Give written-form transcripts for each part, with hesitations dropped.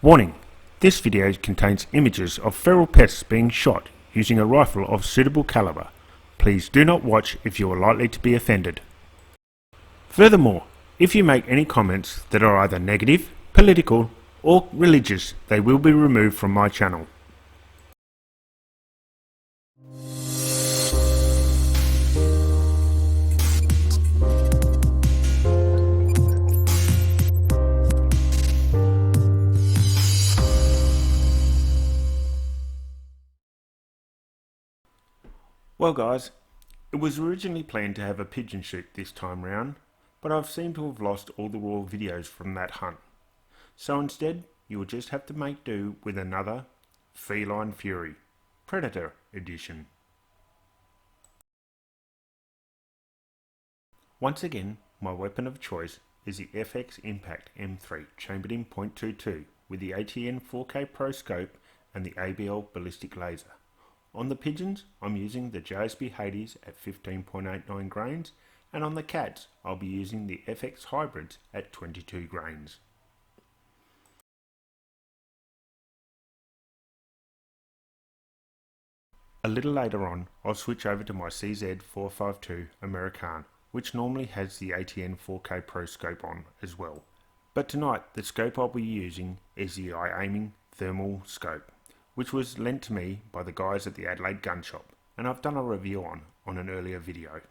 Warning: this video contains images of feral pests being shot using a rifle of suitable caliber. Please do not watch if you are likely to be offended. Furthermore, if you make any comments that are either negative, political, or religious, they will be removed from my channel. Well guys, it was originally planned to have a pigeon shoot this time round, but I've seemed to have lost all the raw videos from that hunt. So instead, you will just have to make do with another Feline Fury, Predator Edition. Once again, my weapon of choice is the FX Impact M3 chambered in .22 with the ATN 4K Pro scope and the ABL ballistic laser. On the pigeons, I'm using the JSB Hades at 15.89 grains, and on the cats, I'll be using the FX Hybrids at 22 grains. A little later on, I'll switch over to my CZ452 American, which normally has the ATN 4K Pro scope on as well. But tonight, the scope I'll be using is the iAiming thermal scope, which was lent to me by the guys at the Adelaide Gun Shop, and I've done a review on an earlier video.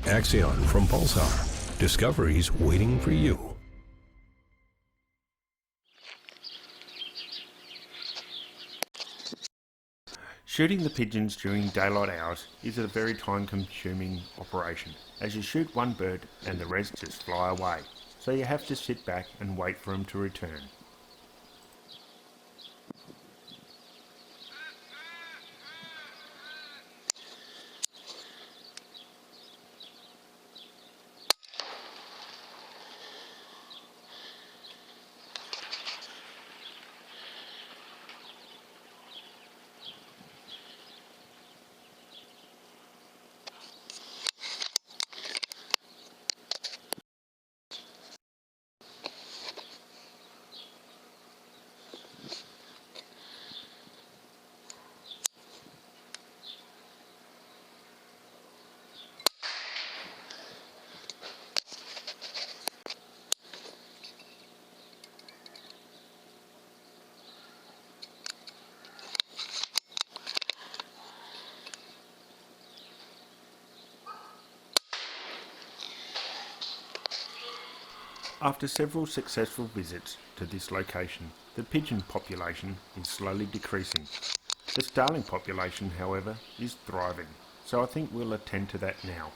Axion from Pulsar. Discoveries waiting for you. Shooting the pigeons during daylight hours is a very time-consuming operation, as you shoot one bird and the rest just fly away, so you have to sit back and wait for them to return. After several successful visits to this location, the pigeon population is slowly decreasing. The starling population, however, is thriving, so I think we'll attend to that now.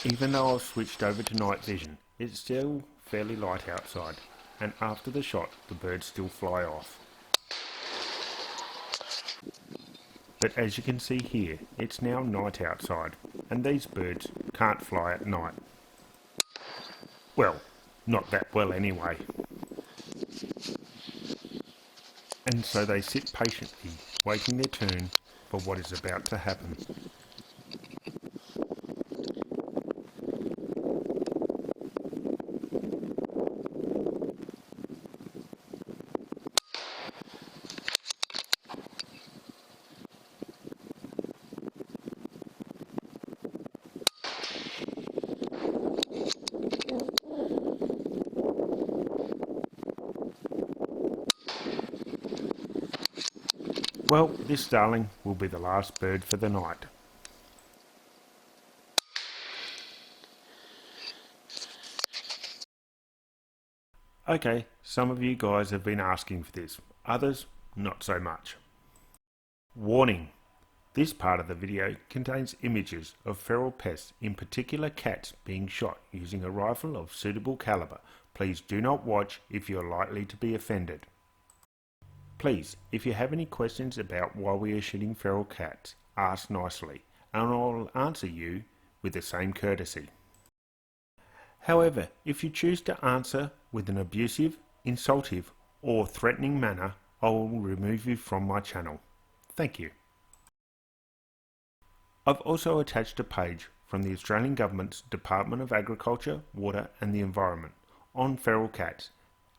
Even though I've switched over to night vision, it's still fairly light outside, and after the shot the birds still fly off. But as you can see here, it's now night outside, and these birds can't fly at night. Well, not that well anyway. and so they sit patiently, waiting their turn for what is about to happen. Well, this starling will be the last bird for the night. Okay, some of you guys have been asking for this, others not so much. Warning! This part of the video contains images of feral pests, in particular cats, being shot using a rifle of suitable caliber. Please do not watch if you are likely to be offended. Please, if you have any questions about why we are shooting feral cats, ask nicely, and I'll answer you with the same courtesy. However, if you choose to answer with an abusive, insultive, or threatening manner, I will remove you from my channel. Thank you. I've also attached a page from the Australian Government's Department of Agriculture, Water and the Environment on feral cats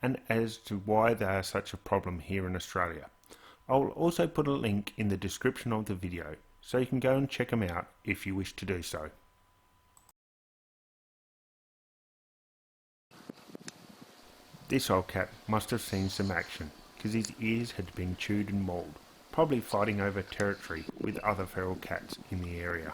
and as to why they are such a problem here in Australia. I will also put a link in the description of the video so you can go and check them out if you wish to do so. This old cat must have seen some action because his ears had been chewed and mauled, probably fighting over territory with other feral cats in the area.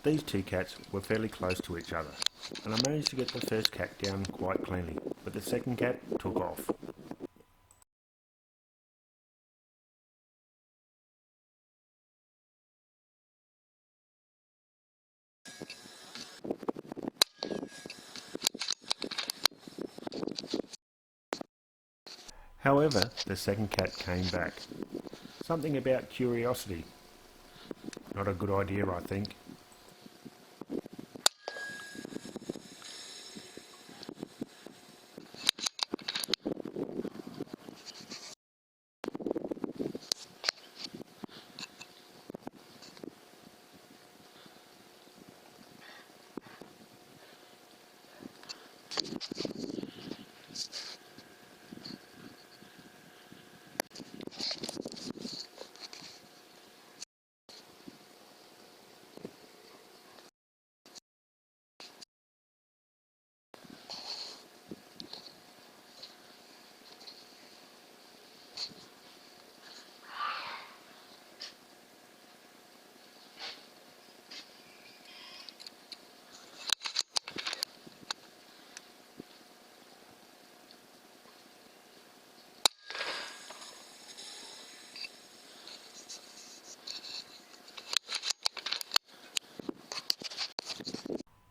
These two cats were fairly close to each other, and I managed to get the first cat down quite cleanly, but the second cat took off. However, the second cat came back. Something about curiosity. Not a good idea, I think.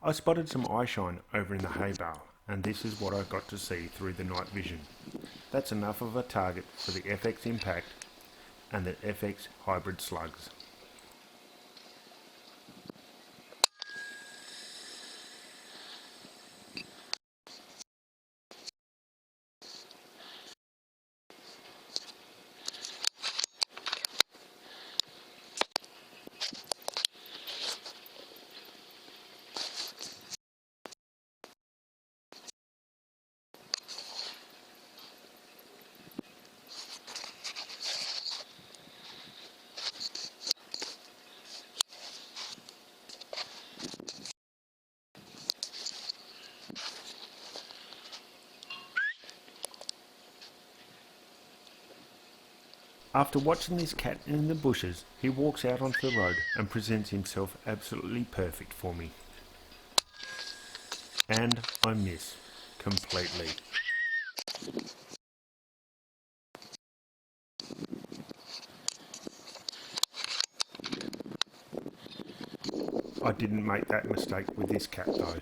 I spotted some eyeshine over in the hay bale, and this is what I got to see through the night vision. That's enough of a target for the FX Impact and the FX Hybrid slugs. After watching this cat in the bushes, he walks out onto the road and presents himself absolutely perfect for me. And I miss completely. I didn't make that mistake with this cat though.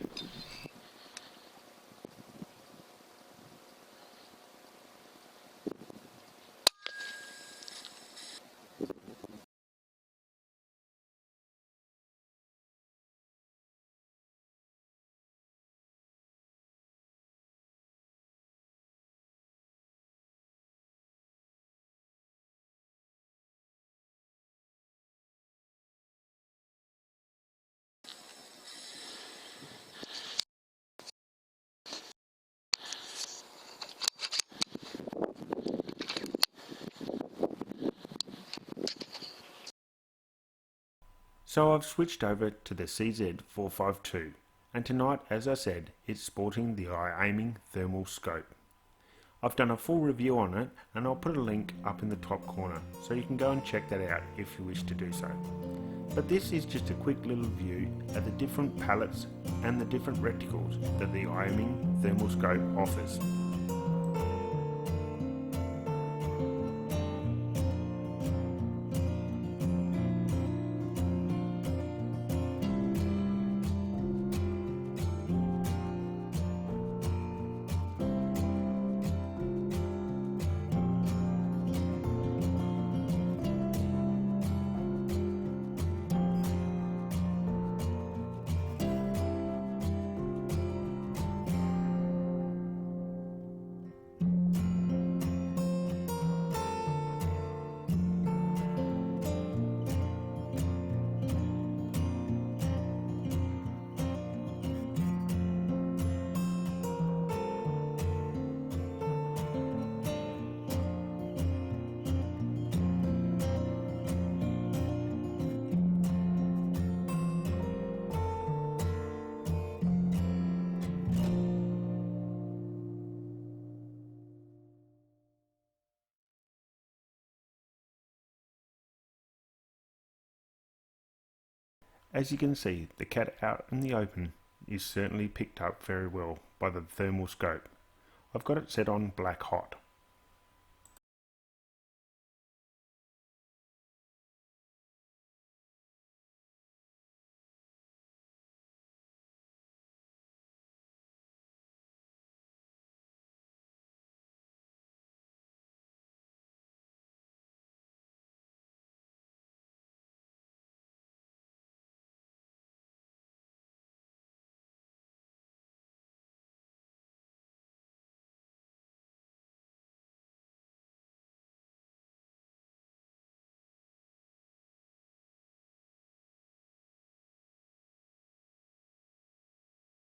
So I've switched over to the CZ452, and tonight, as I said, it's sporting the iAiming thermal scope. I've done a full review on it, and I'll put a link up in the top corner so you can go and check that out if you wish to do so. But this is just a quick little view at the different palettes and the different reticles that the iAiming thermal scope offers. As you can see, the cat out in the open is certainly picked up very well by the thermal scope. I've got it set on black hot.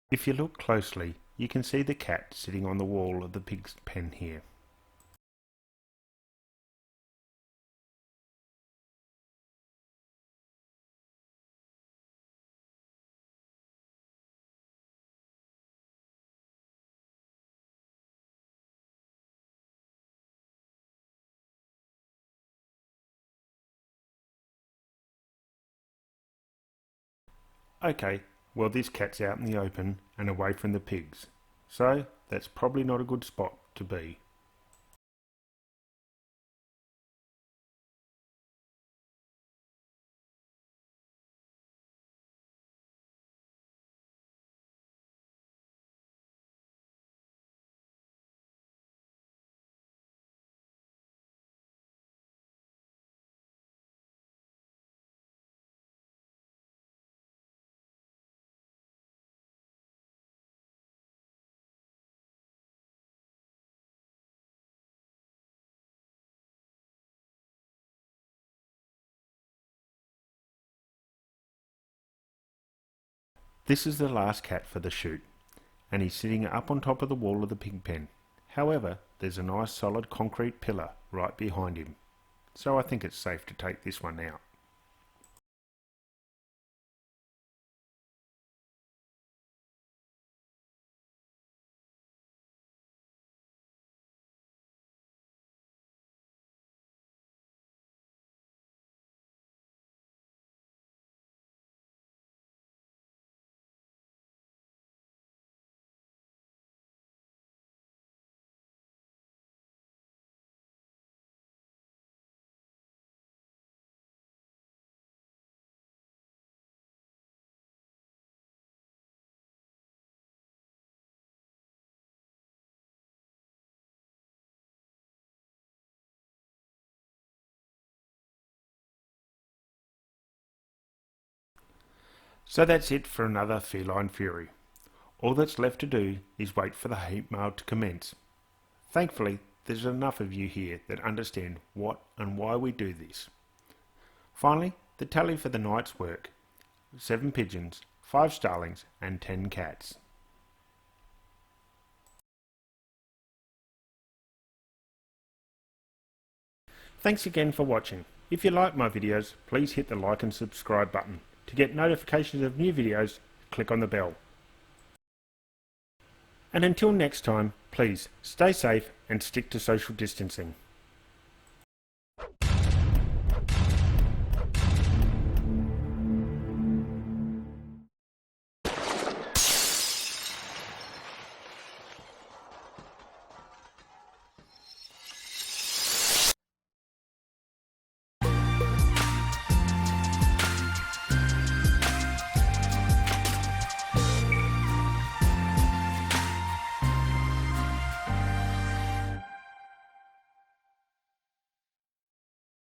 If you look closely, you can see the cat sitting on the wall of the pig's pen here. Okay, well this cat's out in the open and away from the pigs, so that's probably not a good spot to be. This is the last cat for the shoot, and he's sitting up on top of the wall of the pig pen. However, there's a nice solid concrete pillar right behind him, so I think it's safe to take this one out. So that's it for another Feline Fury. All that's left to do is wait for the hate mail to commence. Thankfully, there's enough of you here that understand what and why we do this. Finally, the tally for the night's work: 7 pigeons, 5 starlings and 10 cats. Thanks again for watching. If you like my videos, please hit the like and subscribe button. To get notifications of new videos, click on the bell. And until next time, please stay safe and stick to social distancing.